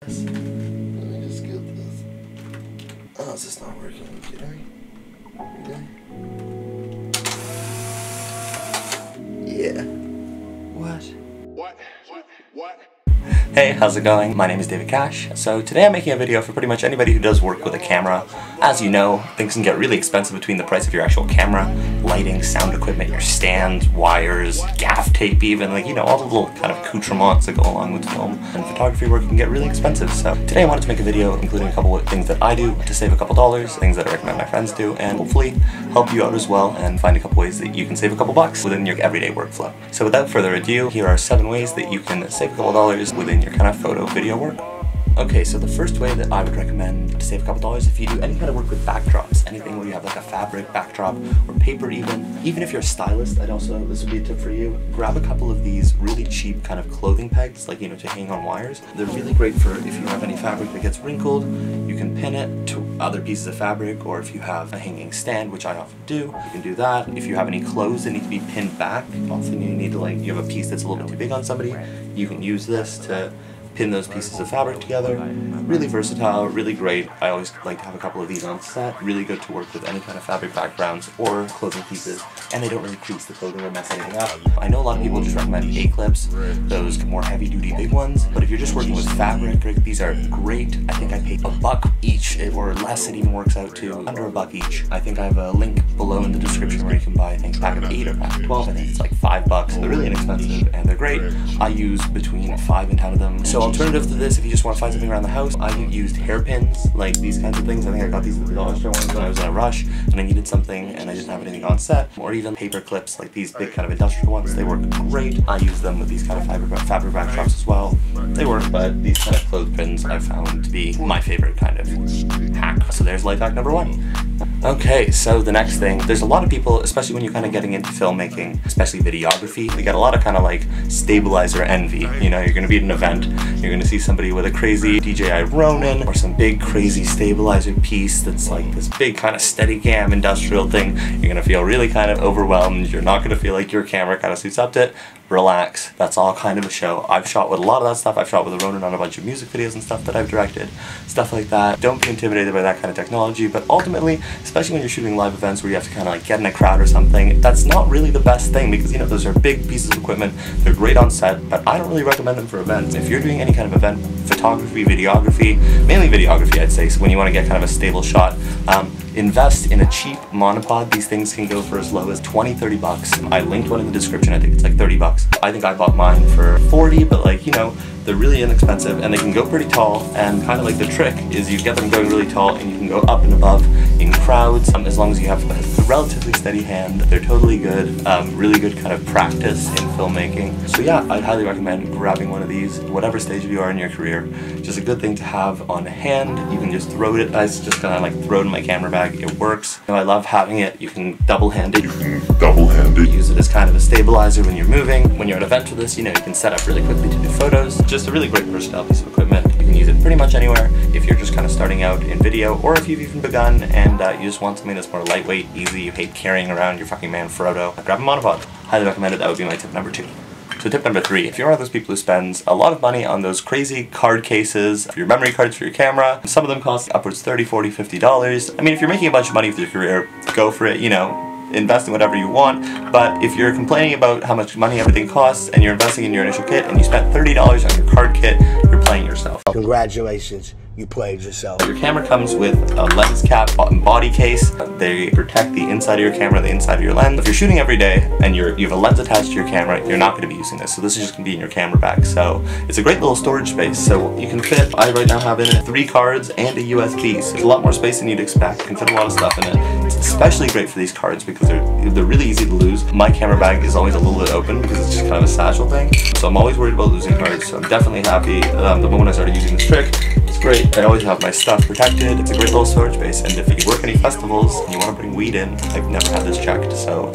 Let me just get this. Oh, is this not working? Are you kidding me? Yeah. What? Hey, how's it going? My name is David Cash. So today I'm making a video for pretty much anybody who does work with a camera. As you know, things can get really expensive between the price of your actual camera, lighting, sound equipment, your stand, wires, gaff tape even, like, you know, all the little kind of accoutrements that go along with film. And photography work can get really expensive. So today I wanted to make a video including a couple of things that I do to save a couple dollars, things that I recommend my friends do, and hopefully help you out as well and find a couple ways that you can save a couple bucks within your everyday workflow. So without further ado, here are 7 ways that you can save a couple dollars within your kind of photo video work. Okay, so the first way that I would recommend to save a couple dollars, if you do any kind of work with backdrops, anything where you have like a fabric backdrop or paper even if you're a stylist, this would be a tip for you. Grab a couple of these really cheap kind of clothing pegs, like, you know, to hang on wires. They're really great for if you have any fabric that gets wrinkled, you can pin it to other pieces of fabric, or if you have a hanging stand, which I often do, you can do that. If you have any clothes that need to be pinned back, often you need to, like, you have a piece that's a little bit too big on somebody, you can use this to pin those pieces of fabric together. Really versatile, really great. I always like to have a couple of these on set. Really good to work with any kind of fabric backgrounds or clothing pieces, and they don't really crease the clothing or mess anything up. I know a lot of people just recommend A-clips, those more heavy-duty big ones, but if you're just working with fabric, these are great. I think I paid $1 each, or less. It even works out to under $1 each. I think I have a link below in the description where you can buy, I think, a pack of 8 or a pack of 12. I think it's like $5. They're really inexpensive and they're great. I use between 5 and 10 of them. So alternative to this, if you just want to find something around the house, I used hairpins, like these kinds of things. I think I got these at the dollar store ones when I was in a rush and I needed something and I didn't have anything on set. Or even paper clips, like these big kind of industrial ones. They work great. I use them with these kind of fabric backdrops as well. They work, but these kind of clothespins I've found to be my favorite kind of hack. So there's life hack number 1. Okay, so the next thing, there's a lot of people, especially when you're kind of getting into filmmaking, especially videography, they get a lot of kind of like stabilizer envy. You know, you're going to be at an event, you're going to see somebody with a crazy DJI Ronin or some big crazy stabilizer piece that's like this big kind of Steadicam industrial thing. You're going to feel really kind of overwhelmed. You're not going to feel like your camera kind of suits up to it. Relax, that's all kind of a show. I've shot with a lot of that stuff. I've shot with a Ronin on a bunch of music videos and stuff that I've directed, stuff like that. Don't be intimidated by that kind of technology, but ultimately, especially when you're shooting live events where you have to kind of like get in a crowd or something, that's not really the best thing because, you know, those are big pieces of equipment. They're great on set, but I don't really recommend them for events. If you're doing any kind of event, photography, videography, mainly videography I'd say, so when you want to get kind of a stable shot, invest in a cheap monopod. These things can go for as low as $20–30. I linked one in the description. I think it's like $30. I think I bought mine for 40, but like, you know, they're really inexpensive and they can go pretty tall, and kind of like the trick is you get them going really tall and you can go up and above in crowds as long as you have a relatively steady hand. They're totally good, really good kind of practice in filmmaking. So yeah, I'd highly recommend grabbing one of these, whatever stage you are in your career. Just a good thing to have on hand. You can just throw it. I just kind of like throw it in my camera bag. It works. You know, I love having it. You can double-hand it. Use it as kind of a stabilizer when you're moving. When you're at an event with this, you know, you can set up really quickly to do photos. Just a really great versatile piece of equipment. You can use it pretty much anywhere if you're just kind of starting out in video, or if you've even begun and you just want something that's more lightweight, easy, you hate carrying around your fucking man Frodo. Grab a monopod. Highly recommend it. That would be my tip number 2. So tip number 3, if you're one of those people who spends a lot of money on those crazy card cases, for your memory cards for your camera, some of them cost upwards $30, $40, $50. I mean, if you're making a bunch of money with your career, go for it, you know. Invest in whatever you want, but if you're complaining about how much money everything costs and you're investing in your initial kit and you spent $30 on your card kit, you're playing yourself. Congratulations, you played yourself. Your camera comes with a lens cap and body case. They protect the inside of your camera, the inside of your lens. If you're shooting every day and you have a lens attached to your camera, you're not going to be using this, so this is just going to be in your camera bag. So it's a great little storage space. So you can fit, I right now have in it 3 cards and a USB, so there's a lot more space than you'd expect. You can fit a lot of stuff in it. It's especially great for these cards because they're really easy to lose. My camera bag is always a little bit open because it's just kind of a satchel thing, so I'm always worried about losing cards. So I'm definitely happy the moment I started using this trick. It's great. I always have my stuff protected. It's a great little storage space, and if you work any festivals and you want to bring weed in, I've never had this checked, so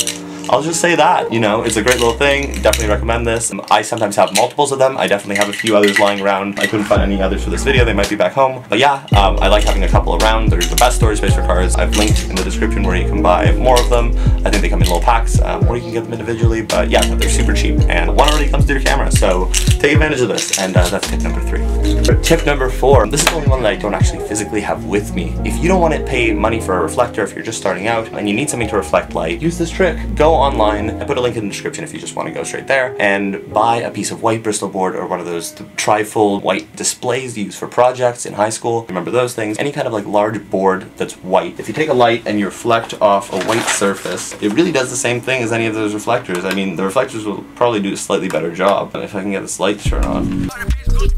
I'll just say that, you know, it's a great little thing. Definitely recommend this. I sometimes have multiples of them. I definitely have a few others lying around. I couldn't find any others for this video. They might be back home. But yeah, I like having a couple around. They're the best storage space for cards. I've linked in the description where you can buy more of them. I think they come in little packs, or you can get them individually. But yeah, they're super cheap, and one already comes to your camera. So take advantage of this, and that's tip number 3. For tip number 4, this is the only one that I don't actually physically have with me. If you don't want to pay money for a reflector, if you're just starting out and you need something to reflect light, use this trick. Go online. I put a link in the description if you just want to go straight there, and buy a piece of white Bristol board or one of those trifold white displays used for projects in high school. Remember those things? Any kind of like large board that's white. If you take a light and you reflect off a white surface, it really does the same thing as any of those reflectors. I mean, the reflectors will probably do a slightly better job. If I can get this light to turn on.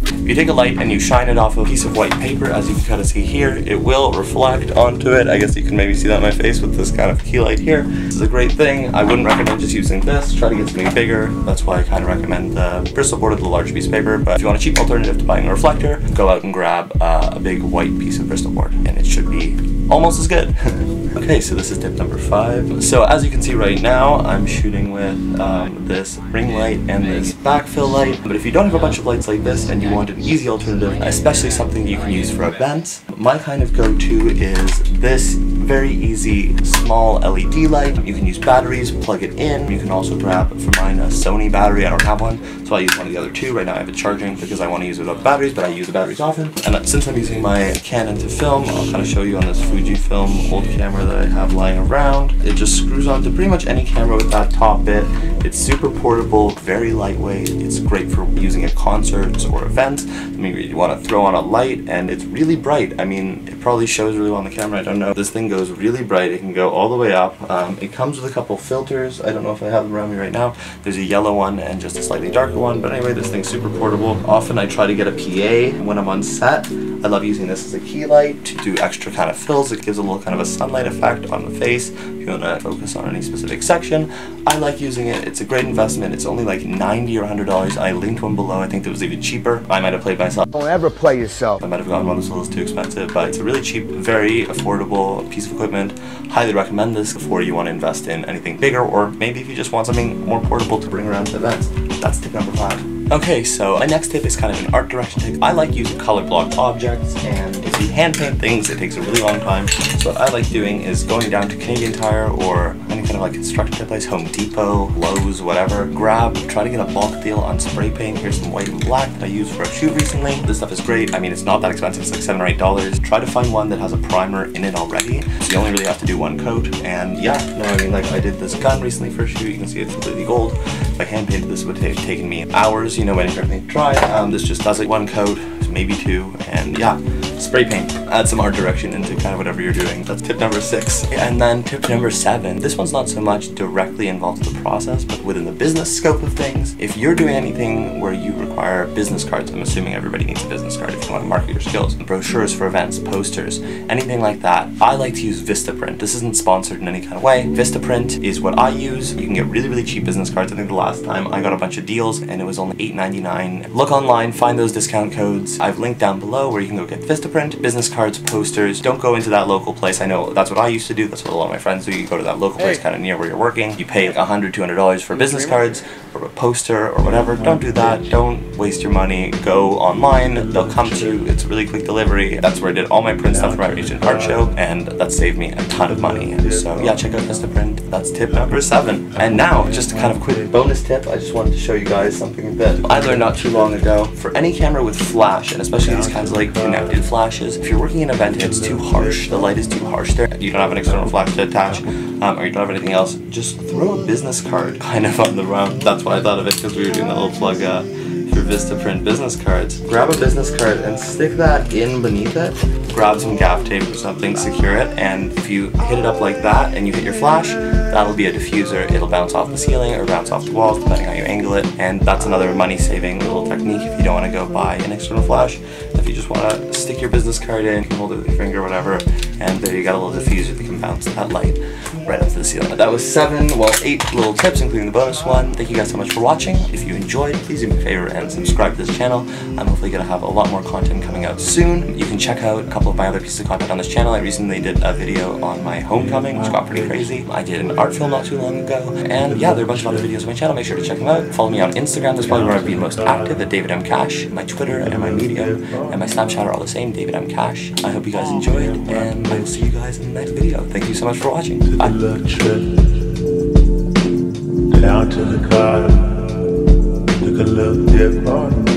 If you take a light and you shine it off a piece of white paper, as you can kind of see here, it will reflect onto it. I guess you can maybe see that on my face with this kind of key light here. This is a great thing. I wouldn't recommend just using this. Try to get something bigger. That's why I kind of recommend the Bristol board with the large piece of paper. But if you want a cheap alternative to buying a reflector, go out and grab a big white piece of Bristol board, and it should be almost as good. Okay, so this is tip number 5. So as you can see right now, I'm shooting with this ring light and this backfill light. But if you don't have a bunch of lights like this and you want an easy alternative, especially something you can use for events, my kind of go-to is this very easy small LED light. You can use batteries, plug it in. You can also grab, for mine, a Sony battery. I don't have one, so I use one of the other two. Right now I have it charging because I want to use it without batteries, but I use the batteries often. And since I'm using my Canon to film, I'll kind of show you on this Fujifilm old camera that I have lying around. It just screws onto pretty much any camera with that top bit. It's super portable, very lightweight. It's great for using at concerts or events. I mean, you want to throw on a light, and it's really bright. I mean, it probably shows really well on the camera. I don't know. This thing goes really bright. It can go all the way up. It comes with a couple filters. I don't know if I have them around me right now. There's a yellow one and just a slightly darker one. But anyway, this thing's super portable. Often I try to get a PA when I'm on set. I love using this as a key light to do extra kind of fills. It gives a little kind of a sunlight effect on the face if you want to focus on any specific section. I like using it. It's a great investment. It's only like $90 or $100. I linked one below. I think it was even cheaper. I might have played myself. Don't ever play yourself. I might have gotten one that's a little too expensive, but it's a really cheap, very affordable piece of equipment. Highly recommend this before you want to invest in anything bigger, or maybe if you just want something more portable to bring around to events. That's tip number 5. Okay, so my next tip is kind of an art direction tip. I like using color blocked objects, and if you hand paint things, it takes a really long time. So what I like doing is going down to Canadian Tire or any kind of like construction place, Home Depot, Lowe's, whatever. Try to get a bulk deal on spray paint. Here's some white and black that I used for a shoot recently. This stuff is great. I mean, it's not that expensive. It's like $7 or $8. Try to find one that has a primer in it already. So you only really have to do one coat. And yeah, no, I mean, like I did this gun recently for a shoot. You can see it's completely gold. If I hand painted this, it would have taken me hours, you know, waiting for everything to dry. This just does it one coat, maybe 2, and yeah, spray paint. Add some art direction into kind of whatever you're doing. That's tip number 6. And then tip number 7. This one's not so much directly involved in the process, but within the business scope of things. If you're doing anything where you require business cards, I'm assuming everybody needs a business card if you want to market your skills. Brochures for events, posters, anything like that. I like to use Vistaprint. This isn't sponsored in any kind of way. Vistaprint is what I use. You can get really, really cheap business cards. I think the last time I got a bunch of deals and it was only $8.99. Look online, find those discount codes. I've linked down below where you can go get Vistaprint, business cards, posters. Don't go into that local place. I know that's what I used to do. That's what a lot of my friends do. You go to that local place kind of near where you're working. You pay like $100, $200 for business cards or a poster or whatever. Don't do that. Don't waste your money. Go online. They'll come to you. It's really quick delivery. That's where I did all my print stuff for my recent art show, and that saved me a ton of money. So yeah, check out Vistaprint. That's tip number 7. And now, just a kind of quick bonus tip. I just wanted to show you guys something that I learned not too long ago. For any camera with flash, and especially these kinds of like connected flashes, if you're working in an event and it's too harsh, the light is too harsh there, you don't have an external flash to attach, or you don't have anything else, just throw a business card kind of on the round. That's why I thought of it, because we were doing that little plug for Vistaprint business cards. Grab a business card and stick that in beneath it. Grab some gaff tape or something, secure it, and if you hit it up like that and you hit your flash, that'll be a diffuser. It'll bounce off the ceiling or bounce off the walls depending on how you angle it, and that's another money-saving little technique if you don't want to go buy an external flash. If you just want to stick your business card in, you can hold it with your finger or whatever, and there you got a little diffuser that can bounce that light. right up to the ceiling. That was 8 little tips, including the bonus one. Thank you guys so much for watching. If you enjoyed, please do me a favor and subscribe to this channel. I'm hopefully going to have a lot more content coming out soon. You can check out a couple of my other pieces of content on this channel. I recently did a video on my homecoming, which got pretty crazy. I did an art film not too long ago. And yeah, there are a bunch of other videos on my channel. Make sure to check them out. Follow me on Instagram. That's probably where I've been most active, at David M. Cash. My Twitter and my Medium and my Snapchat are all the same, David M. Cash. I hope you guys enjoyed, and I will see you guys in the next video. Thank you so much for watching. Bye. Down to the car, took a little dip on.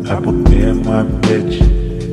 I put me in my bitch.